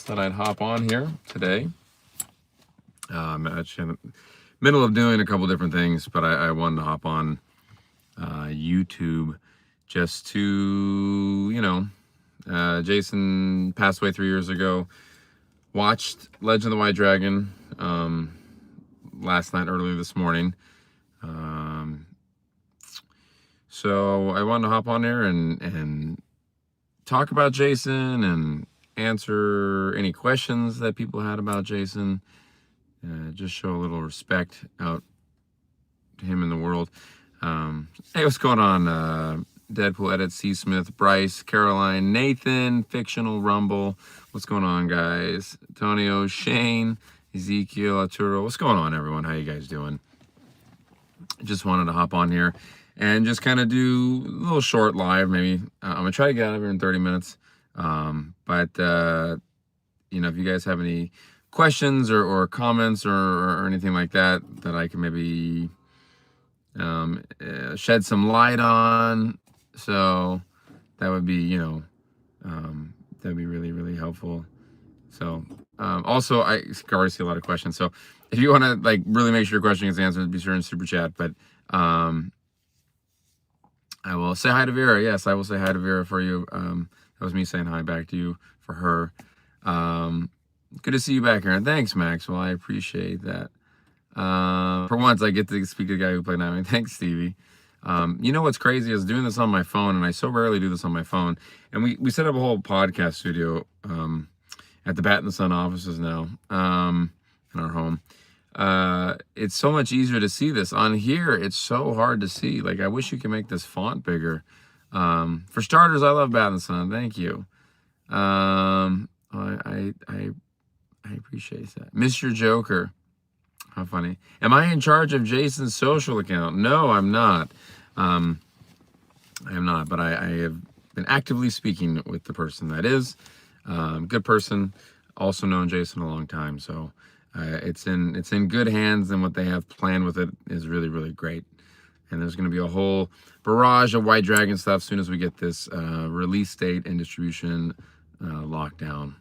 thought I'd hop on here today. I'm actually in the middle of doing a couple different things, but I wanted to hop on YouTube just to, Jason passed away 3 years ago. Watched Legend of the White Dragon last night, early this morning. So I wanted to hop on there and talk about Jason and answer any questions that people had about Jason. Just show a little respect out to him in the world. Hey, what's going on? Deadpool Edit, C. Smith, Bryce, Caroline, Nathan, Fictional Rumble. What's going on, guys? Antonio, Shane, Ezekiel, Arturo. What's going on, everyone? How you guys doing? Just wanted to hop on here and just kind of do a little short live. Maybe I'm gonna try to get out of here in 30 minutes. But if you guys have any questions or comments or anything like that I can maybe shed some light on, so that would be that'd be really, really helpful. So also I already see a lot of questions, so if you want to really make sure your question gets answered, be sure and super chat. But I will say hi to Vera. Yes, I will say hi to Vera for you. That was me saying hi back to you for her. Good to see you back here, and thanks, Max. Well, I appreciate that. For once, I get to speak to the guy who played Nightwing. Thanks, Stevie. You know what's crazy is doing this on my phone, and I so rarely do this on my phone. And we set up a whole podcast studio at the Bat and the Sun offices now in our home. It's so much easier to see this. On here, it's so hard to see. I wish you could make this font bigger. For starters, I love Bat and the Sun. Thank you. I appreciate that. Mr. Joker. How funny. Am I in charge of Jason's social account? No, I'm not. I am not, but I have been actively speaking with the person that is. Good person, also known Jason a long time. So it's in good hands, and what they have planned with it is really, really great. And there's going to be a whole barrage of White Dragon stuff as soon as we get this release date and distribution locked down.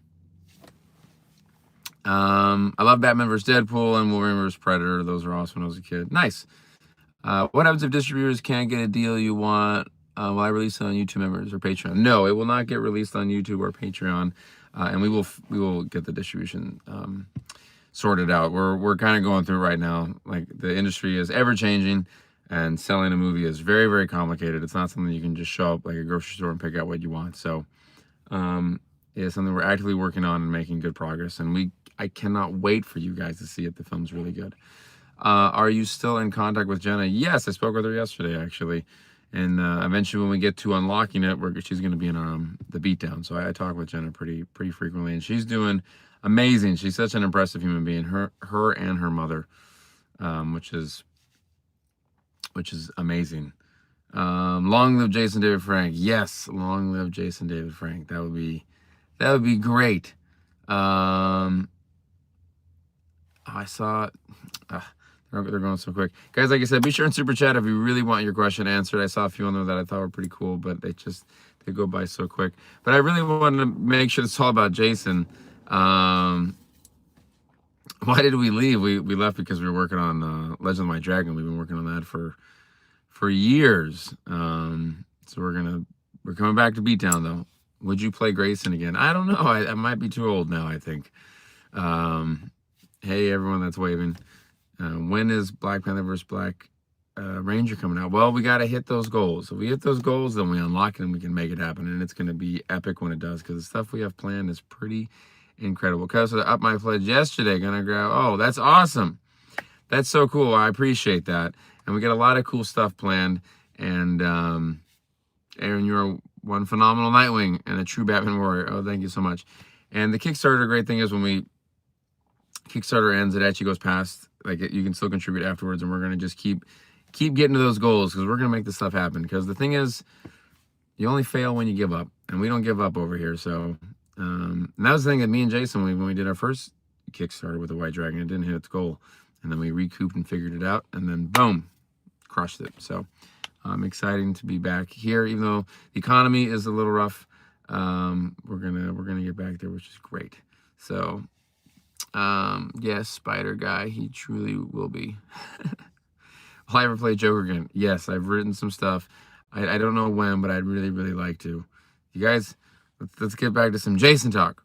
I love Batman vs. Deadpool and Wolverine vs. Predator. Those were awesome when I was a kid. Nice. What happens if distributors can't get a deal you want? Will I release it on YouTube members or Patreon? No, it will not get released on YouTube or Patreon. And we will get the distribution sorted out. We're kind of going through right now. The industry is ever changing, and selling a movie is very, very complicated. It's not something you can just show up like a grocery store and pick out what you want. So it's something we're actively working on and making good progress. And I cannot wait for you guys to see it. The film's really good. Are you still in contact with Jenna? Yes, I spoke with her yesterday, actually. And eventually when we get to unlocking it, she's going to be in the beatdown. So I talk with Jenna pretty frequently, and she's doing amazing. She's such an impressive human being, her and her mother, which is amazing. Long live Jason David Frank. Yes, long live Jason David Frank. That would be great. I saw they're going so quick, guys. Like I said, be sure and super chat if you really want your question answered. I saw a few on there that I thought were pretty cool, but they go by so quick. But I really wanted to make sure it's all about Jason. Why did we leave? We left because we were working on Legend of the White Dragon. We've been working on that for years. So we're coming back to Beatdown though. Would you play Grayson again? I don't know. I might be too old now, I think. Hey, everyone that's waving. When is Black Panther vs. Black Ranger coming out? Well, we got to hit those goals. If we hit those goals, then we unlock it and we can make it happen. And it's going to be epic when it does, because the stuff we have planned is pretty incredible. Because I up my pledge yesterday. Going to grab. Oh, that's awesome. That's so cool. I appreciate that. And we got a lot of cool stuff planned. And Aaron, you're one phenomenal Nightwing and a true Batman warrior. Oh, thank you so much. And the Kickstarter, great thing is when Kickstarter ends, it actually goes past, you can still contribute afterwards, and we're going to just keep getting to those goals, because we're going to make this stuff happen. Because the thing is, you only fail when you give up, and we don't give up over here. So and that was the thing that me and Jason, when we did our first Kickstarter with the White Dragon, it didn't hit its goal, and then we recouped and figured it out, and then boom, crushed it. So exciting to be back here, even though the economy is a little rough. We're gonna get back there, which is great. So, yes, Spider Guy, he truly will be. Will I ever play Joker again? Yes, I've written some stuff. I don't know when, but I'd really, really like to. You guys, let's get back to some Jason talk.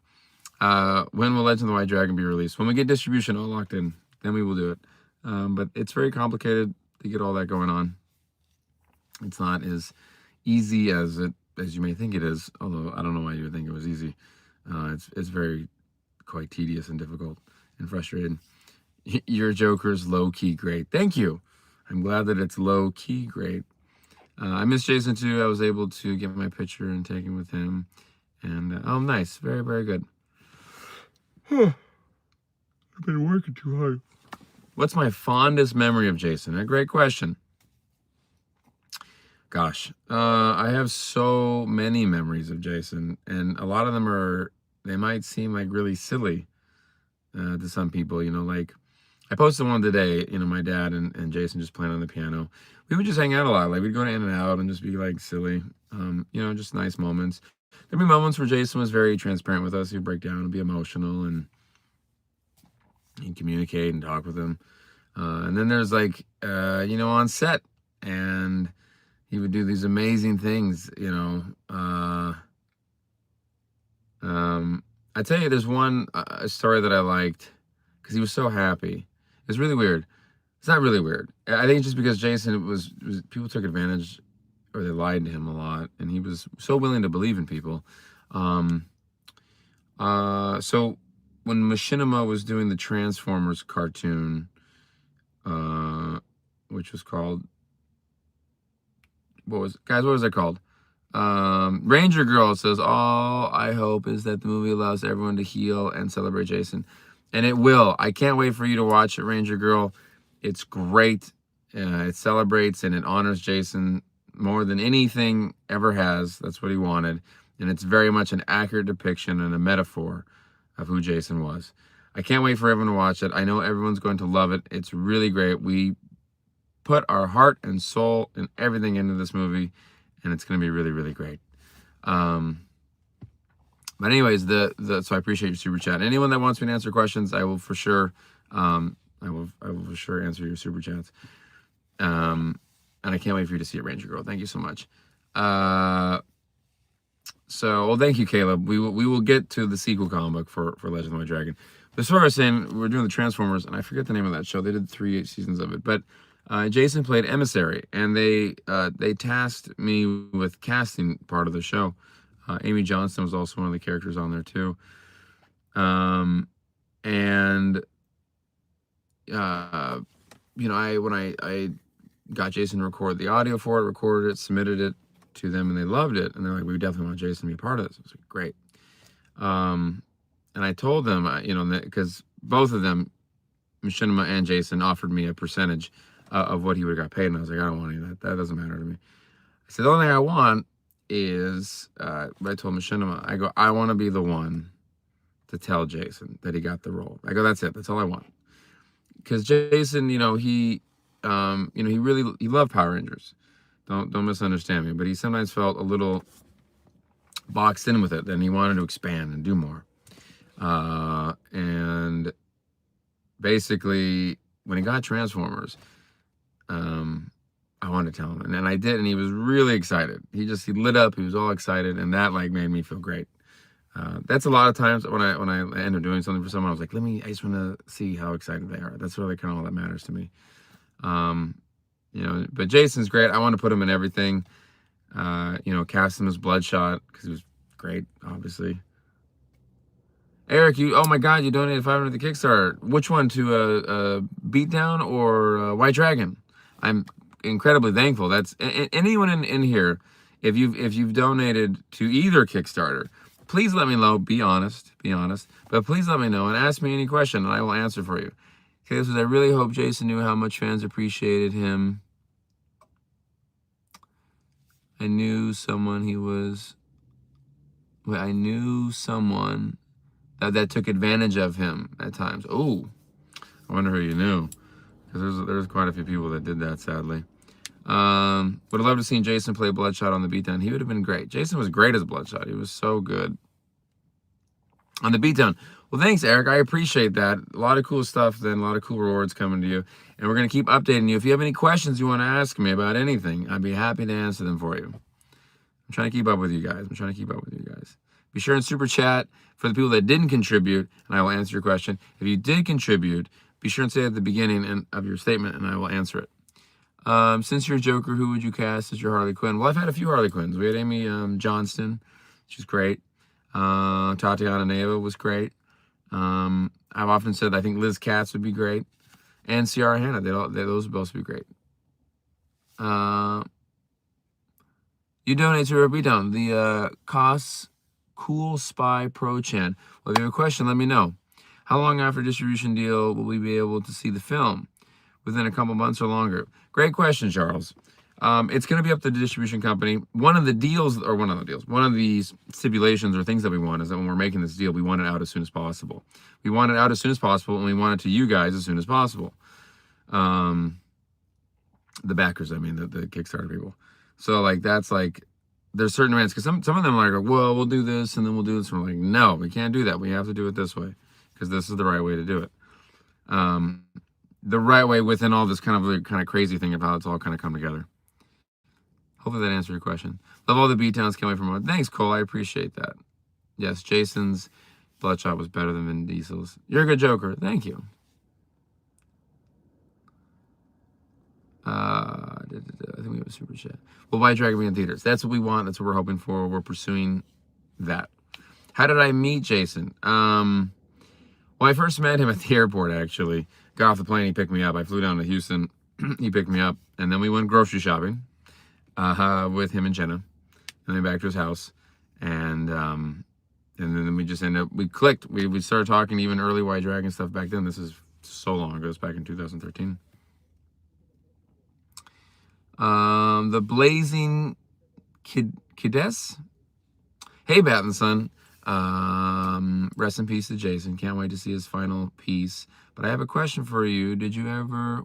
When will Legend of the White Dragon be released? When we get distribution all locked in, then we will do it. But it's very complicated to get all that going on. It's not as easy as you may think it is, although I don't know why you would think it was easy. It's very quite tedious and difficult and frustrating. Your Joker's low-key great. Thank you. I'm glad that it's low-key great. I miss Jason too. I was able to get my picture and take him with him. And, oh, nice. Very, very good. I've been working too hard. What's my fondest memory of Jason? A great question. Gosh, I have so many memories of Jason, and a lot of them they might seem like really silly to some people, like I posted one today, my dad and Jason just playing on the piano. We would just hang out a lot. Like we'd go in and out and just be like silly, just nice moments. There'd be moments where Jason was very transparent with us. He'd break down and be emotional and he'd communicate and talk with him. And then there's like, on set, and he would do these amazing things, I tell you, there's one story that I liked because he was so happy. It's really weird. It's not really weird. I think it's just because Jason was people took advantage, or they lied to him a lot, and he was so willing to believe in people. So when Machinima was doing the Transformers cartoon, which was called, what was it called? Ranger Girl says, all I hope is that the movie allows everyone to heal and celebrate Jason. And it will. I can't wait for you to watch it, Ranger Girl. It's great. It celebrates and it honors Jason more than anything ever has. That's what he wanted. And it's very much an accurate depiction and a metaphor of who Jason was. I can't wait for everyone to watch it. I know everyone's going to love it. It's really great. We put our heart and soul and everything into this movie, and it's going to be really, really great. But anyways, so I appreciate your super chat. Anyone that wants me to answer questions, I will for sure, I will for sure answer your super chats. And I can't wait for you to see it, Ranger Girl. Thank you so much. Well, thank you, Caleb. We will get to the sequel comic book for Legend of the White Dragon. But as far as saying, we're doing the Transformers, and I forget the name of that show. They did 3 seasons of it, but Jason played Emissary, and they tasked me with casting part of the show. Amy Johnston was also one of the characters on there too. When I got Jason to record the audio for it, recorded it, submitted it to them, and they loved it, and they're like, we definitely want Jason to be a part of this. I was like, great. And I told them, because both of them, Machinima and Jason, offered me a percentage of what he would have got paid, and I was like, I don't want any of that. That doesn't matter to me. I said, the only thing I want is, I told Machinima, I want to be the one to tell Jason that he got the role. I go, that's it. That's all I want. Because Jason, he loved Power Rangers. Don't misunderstand me, but he sometimes felt a little boxed in with it, and he wanted to expand and do more. And basically, when he got Transformers, I wanted to tell him, and I did, and he was really excited. He lit up. He was all excited, and that made me feel great. That's a lot of times when I end up doing something for someone, I was like, I just want to see how excited they are. That's really kind of all that matters to me. But Jason's great. I want to put him in everything. Cast him as Bloodshot because he was great, obviously. Eric, oh my God, you donated $500 to Kickstarter. Which one, to Beatdown or White Dragon? I'm incredibly thankful. That's anyone in here. If you've donated to either Kickstarter, please let me know. Be honest. But please let me know and ask me any question, and I will answer for you. Okay, this was, I really hope Jason knew how much fans appreciated him. I knew someone that took advantage of him at times. Oh, I wonder who you knew. Because there's quite a few people that did that, sadly. Would have loved to seen Jason play Bloodshot on the Beatdown. He would have been great. Jason was great as Bloodshot. He was so good. On the Beatdown, Well, thanks, Eric. I appreciate that. A lot of cool stuff, then a lot of cool rewards coming to you. And we're going to keep updating you. If you have any questions you want to ask me about anything, I'd be happy to answer them for you. I'm trying to keep up with you guys. Be sure and super chat for the people that didn't contribute, and I will answer your question. If you did contribute, be sure and say at the beginning of your statement, and I will answer it. Since you're Joker, who would you cast as your Harley Quinn? Well, I've had a few Harley Quinns. We had Amy Johnston. She's great. Tatiana Neva was great. I've often said I think Liz Katz would be great. And Ciara Hanna. Those would both be great. You donate to our beatdown. The costs Cool Spy Pro Chan. Well, if you have a question, let me know. How long after distribution deal will we be able to see the film? Within a couple months or longer? Great question, Charles. It's going to be up to the distribution company. One of the stipulations or things that we want is that when we're making this deal, we want it out as soon as possible. We want it out as soon as possible, and we want it to you guys as soon as possible. The backers, I mean, the Kickstarter people. So, like, that's like, there's certain demands, because some of them are like, well, we'll do this, and then we'll do this. And we're like, no, we can't do that. We have to do it this way, because this is the right way to do it. The right way within all this kind of crazy thing of how it's all kind of come together. Hopefully that answered your question. Love all the beatdowns. Can't wait for more. Thanks, Cole. I appreciate that. Yes, Jason's Bloodshot was better than Vin Diesel's. You're a good Joker. Thank you. I think we have a super chat. Well, White Dragon be in theaters. That's what we want. That's what we're hoping for. We're pursuing that. How did I meet Jason? Well, I first met him at the airport, actually. Got off the plane. He picked me up. I flew down to Houston. He picked me up. And then we went grocery shopping. With him and Jenna, and then back to his house, and then we just ended up, we clicked, we started talking even early White Dragon stuff back then. This is so long ago. It's back in 2013. The Blazing Kides. Hey, Batinthesun. Rest in peace to Jason. Can't wait to see his final piece. But I have a question for you. Did you ever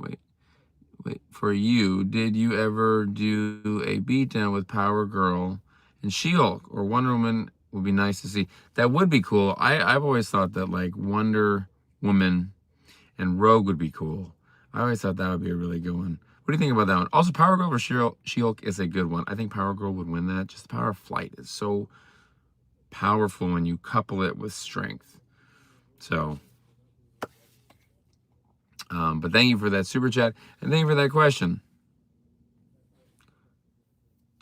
did you ever do a beatdown with Power Girl and She-Hulk or Wonder Woman? Would be nice to see. That would be cool. I've always thought that like Wonder Woman and Rogue would be cool. I always thought that would be a really good one. What do you think about that one? Also, Power Girl or She-Hulk is a good one. I think Power Girl would win that. Just the power of flight is so powerful when you couple it with strength. So, but thank you for that super chat, and thank you for that question.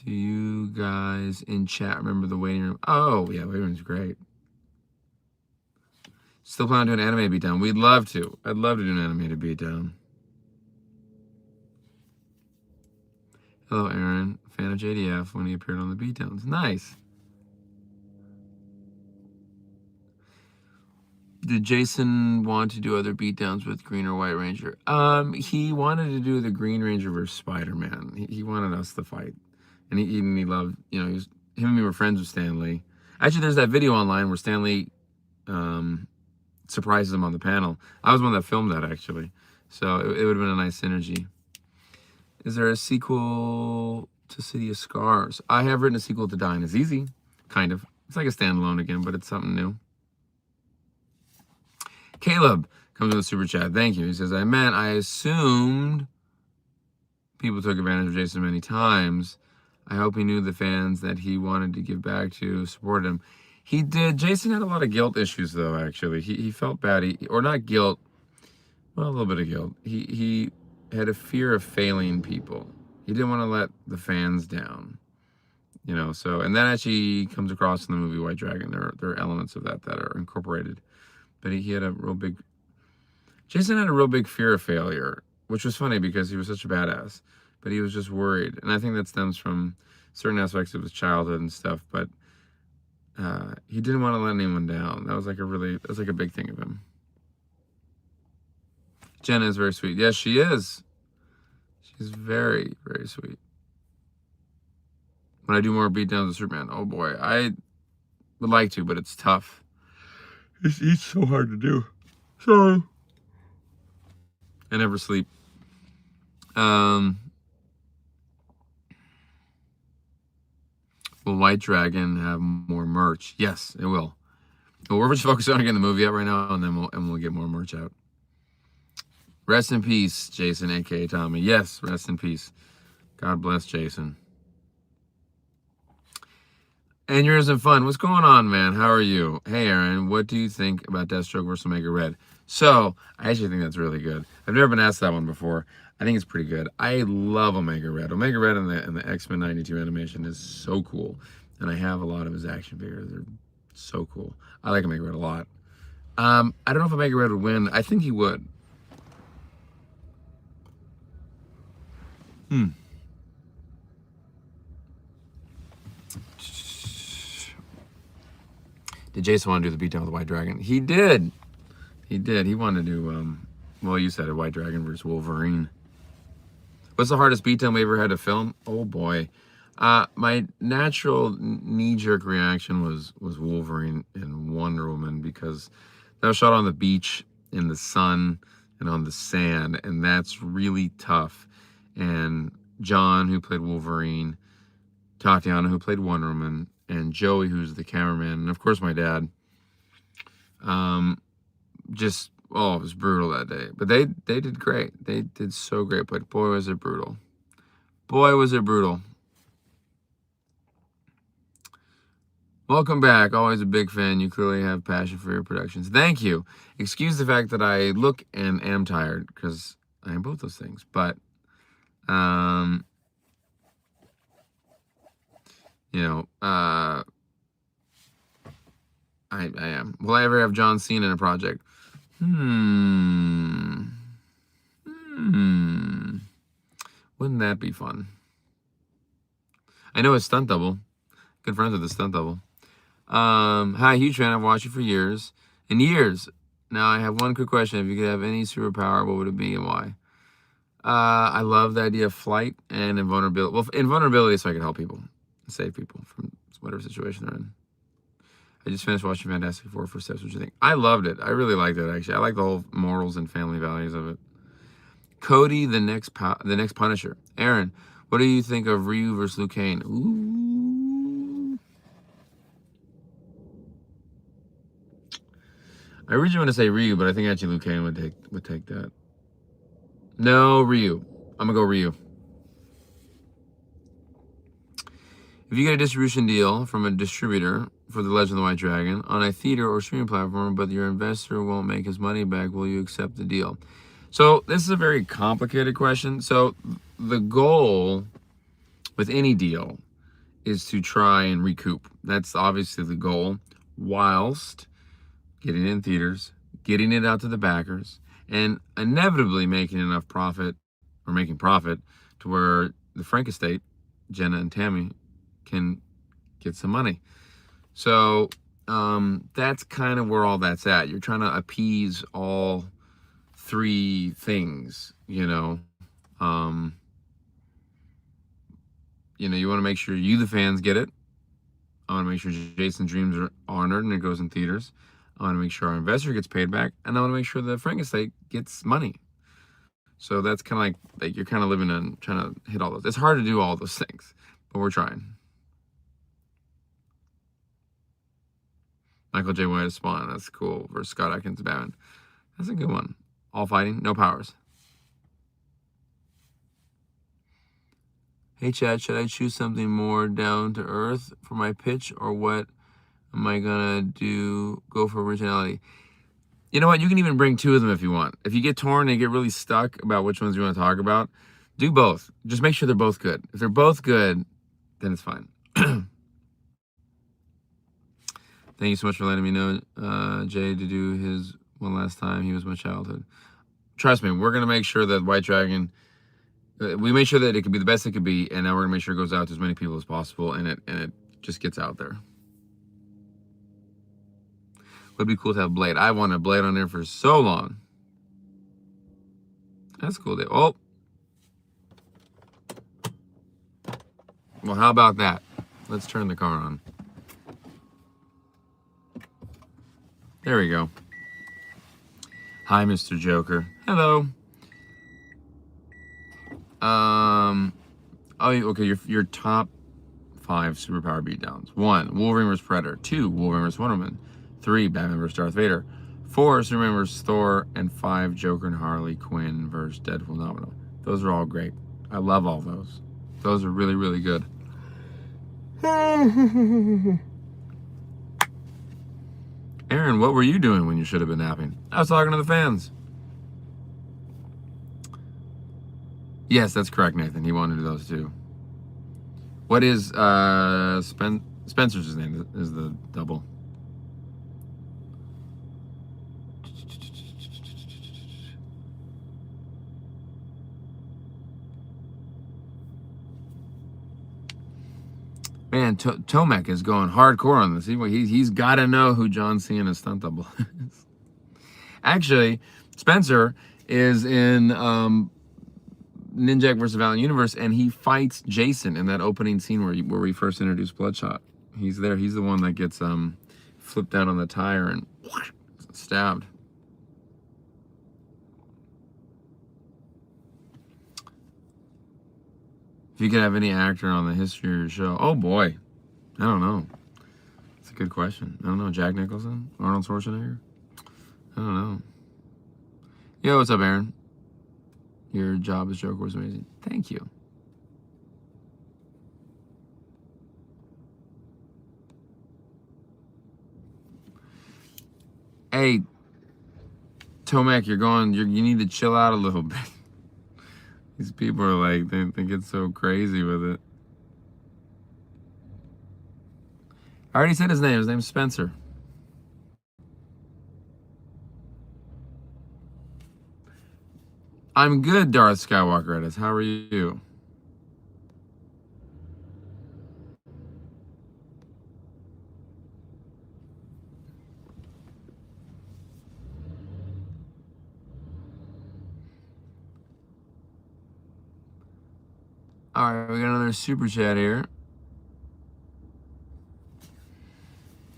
Do you guys in chat remember the waiting room? Oh, yeah, waiting room's great. Still planning to do an anime beatdown. We'd love to. I'd love to do an animated beatdown. Hello, Aaron. Fan of JDF when he appeared on the beatdowns. Nice. Did Jason want to do other beatdowns with Green or White Ranger? He wanted to do the Green Ranger versus Spider-Man. He wanted us to fight. And he loved, you know, him and me were friends with Stan Lee. Actually, there's that video online where Stan Lee surprises him on the panel. I was the one that filmed that, actually. So it would have been a nice synergy. Is there a sequel to City of Scars? I have written a sequel to Dying is Easy, kind of. It's like a standalone again, but it's something new. Caleb comes with a super chat. Thank you. He says, I assumed people took advantage of Jason many times. I hope he knew the fans that he wanted to give back to, support him. He did. Jason had a lot of guilt issues, though, actually. He felt bad. Or not guilt. Well, a little bit of guilt. He had a fear of failing people. He didn't want to let the fans down. You know, so, and that actually comes across in the movie White Dragon. There are elements of that are incorporated. But he had a real big, Jason had a real big fear of failure, which was funny because he was such a badass, but he was just worried. And I think that stems from certain aspects of his childhood and stuff, but he didn't want to let anyone down. That was like a big thing of him. Jenna is very sweet. Yes, she is. She's very, very sweet. When I do more beatdowns of Superman, oh boy, I would like to, but it's tough. It's so hard to do. So I never sleep. Will White Dragon have more merch? Yes, it will. But we're just focused on getting the movie out right now, and then we'll get more merch out. Rest in peace, Jason, aka Tommy. Yes, rest in peace. God bless Jason. And yours and fun. What's going on, man? How are you? Hey, Aaron, what do you think about Deathstroke versus Omega Red? So, I actually think that's really good. I've never been asked that one before. I think it's pretty good. I love Omega Red. Omega Red in the X-Men 92 animation is so cool. And I have a lot of his action figures. They're so cool. I like Omega Red a lot. I don't know if Omega Red would win. I think he would. Did Jason want to do the beatdown with the White Dragon? He did. He did. He wanted to do, well, you said it, White Dragon versus Wolverine. What's the hardest beatdown we ever had to film? Oh, boy. My natural knee-jerk reaction was Wolverine and Wonder Woman, because that was shot on the beach, in the sun, and on the sand, and that's really tough. And John, who played Wolverine, Tatiana, who played Wonder Woman, and Joey, who's the cameraman, and of course my dad. It was brutal that day. But they did great. They did so great, but boy, was it brutal. Boy, was it brutal. Welcome back. Always a big fan. You clearly have passion for your productions. Thank you. Excuse the fact that I look and am tired, because I am both those things. But, I am. Will I ever have John Cena in a project? Wouldn't that be fun? I know his stunt double. Good friends with his stunt double. Hi, huge fan. I've watched you for years. Now I have one quick question. If you could have any superpower, what would it be and why? I love the idea of flight and invulnerability. Well, invulnerability so I can help people and save people from whatever situation they're in. I just finished watching Fantastic Four First Steps. What do you think? I loved it. I really liked it, actually. I like the whole morals and family values of it. Cody, the next Punisher. Aaron, what do you think of Ryu versus Liu Kang? Ooh. I originally want to say Ryu, but I think actually Liu Kang would take that. No, Ryu. I'm gonna go Ryu. If you get a distribution deal from a distributor for The Legend of the White Dragon on a theater or streaming platform, but your investor won't make his money back, will you accept the deal? So this is a very complicated question. So the goal with any deal is to try and recoup. That's obviously the goal, whilst getting it in theaters, getting it out to the backers, and inevitably making enough profit, or making profit, to where the Frank estate, Jenna and Tammy, can get some money. So that's kind of where all that's at. You're trying to appease all three things, you want to make sure you, the fans, get it. I want to make sure Jason's dreams are honored and it goes in theaters. I want to make sure our investor gets paid back, and I want to make sure the Frank estate gets money. So that's kind of like you're kind of living on trying to hit all those. It's hard to do all those things, but we're trying. Michael J. White is Spawn. That's cool. Versus Scott Adkins Batman. That's a good one. All fighting, no powers. Hey, Chad, should I choose something more down to earth for my pitch, or what am I gonna do? Go for originality. You know what? You can even bring two of them if you want. If you get torn and get really stuck about which ones you want to talk about, do both. Just make sure they're both good. If they're both good, then it's fine. Thank you so much for letting me know, Jay, to do his one last time. He was my childhood. Trust me, we're going to make sure that White Dragon, we make sure that it can be the best it could be, and now we're going to make sure it goes out to as many people as possible, and it just gets out there. Would be cool to have Blade. I wanted Blade on there for so long. That's cool. Oh. Well, how about that? Let's turn the car on. There we go. Hi, Mr. Joker. Hello. Oh, okay. Your top 5 superpower beatdowns. 1, Wolverine vs. Predator. 2, Wolverine vs. Wonder Woman. 3, Batman vs. Darth Vader. 4, Superman vs. Thor. And 5, Joker and Harley Quinn vs. Deadpool Domino. Those are all great. I love all those. Those are really, really good. Aaron, what were you doing when you should have been napping? I was talking to the fans. Yes, that's correct, Nathan. He wanted those too. What is Spencer's name? Is the double? Man, Tomek is going hardcore on this. He's got to know who John Cena's stunt double is. Actually, Spencer is in Ninjak vs. Valiant Universe, and he fights Jason in that opening scene where we first introduced Bloodshot. He's there. He's the one that gets flipped out on the tire and stabbed. If you could have any actor on the history of your show, oh boy, I don't know. It's a good question. I don't know. Jack Nicholson, Arnold Schwarzenegger. I don't know. Yo, what's up, Aaron? Your job as Joker was amazing. Thank you. Hey, Tomek, you need to chill out a little bit. These people are like, they get so crazy with it. I already said his name. His name's Spencer. I'm good, Darth Skywalker Edis. How are you? All right, we got another super chat here.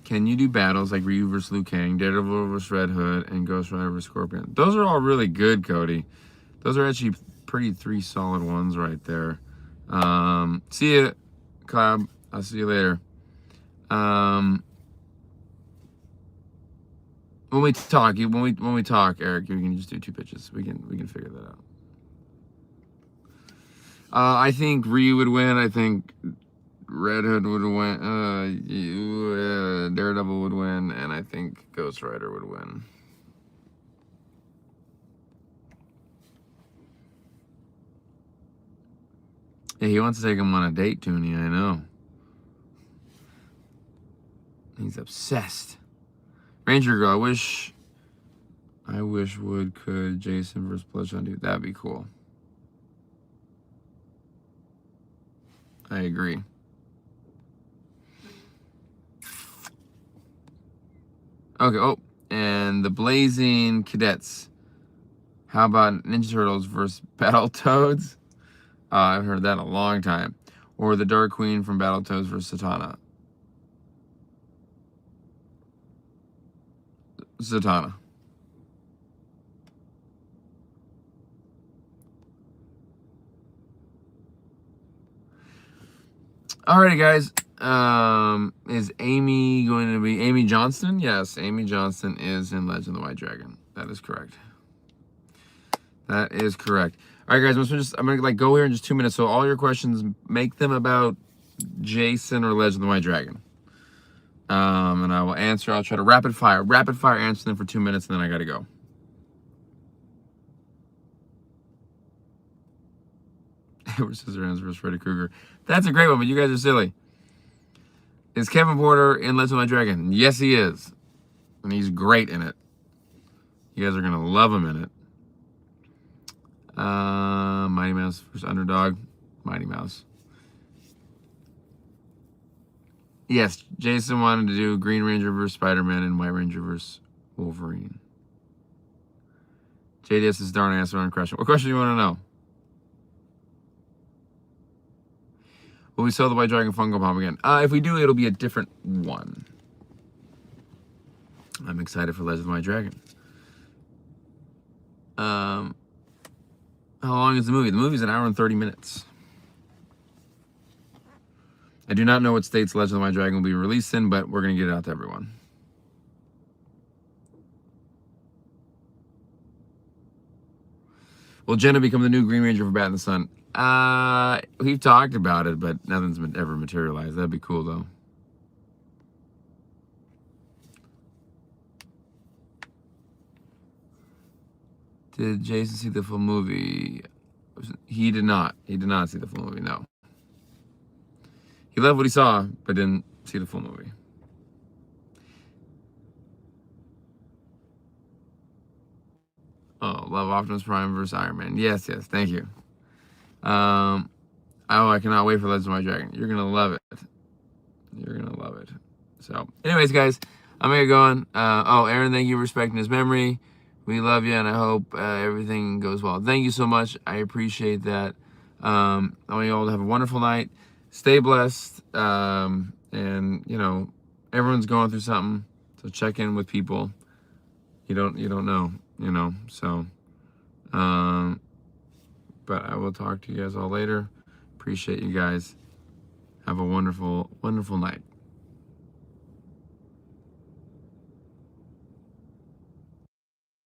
Can you do battles like Ryu vs. Liu Kang, Daredevil vs. Red Hood, and Ghost Rider vs. Scorpion? Those are all really good, Cody. Those are actually pretty 3 solid ones right there. See ya, Cloud. I'll see you later. When we talk, Eric, we can just do 2 pitches. We can figure that out. I think Ryu would win. I think Red Hood would win. Daredevil would win, and I think Ghost Rider would win. Yeah, he wants to take him on a date, Toonie. I know. He's obsessed. Ranger Girl, I wish Wood could Jason vs. Bloodshot do. That'd be cool. I agree. Okay, oh, and the Blazing Cadets. How about Ninja Turtles versus Battletoads? I've heard that in a long time. Or the Dark Queen from Battletoads versus Zatanna. Zatanna. Alrighty, guys. Is Amy going to be Amy Johnston? Yes, Amy Johnston is in Legend of the White Dragon. That is correct. That is correct. All right, guys. I'm gonna go here in just 2 minutes. So all your questions, make them about Jason or Legend of the White Dragon. And I will answer. I'll try to rapid fire answer them for 2 minutes, and then I gotta go. Edward Scissorhands versus Freddy Krueger. That's a great one, but you guys are silly. Is Kevin Porter in Legend of the White Dragon? Yes, he is. And he's great in it. You guys are going to love him in it. Mighty Mouse versus Underdog. Mighty Mouse. Yes, Jason wanted to do Green Ranger versus Spider-Man and White Ranger versus Wolverine. JDS is darn answer on question. What question do you want to know? Will we sell the White Dragon Funko Pop again? If we do, it'll be a different one. I'm excited for Legend of the White Dragon. How long is the movie? The movie's an hour and 30 minutes. I do not know what states Legend of the White Dragon will be released in, but we're going to get it out to everyone. Will Jenna become the new Green Ranger for Bat in the Sun? We've talked about it, but nothing's ever materialized. That'd be cool, though. Did Jason see the full movie? He did not. He did not see the full movie, no. He loved what he saw, but didn't see the full movie. Oh, love Optimus Prime versus Iron Man. Yes, yes, thank you. Oh, I cannot wait for Legends of My Dragon. You're going to love it. You're going to love it. So, anyways, guys, I'm going to get going. Aaron, thank you for respecting his memory. We love you, and I hope everything goes well. Thank you so much. I appreciate that. I want you all to have a wonderful night. Stay blessed. And, you know, everyone's going through something. So check in with people. You don't know, you know. So, but I will talk to you guys all later. Appreciate you guys. Have a wonderful, wonderful night.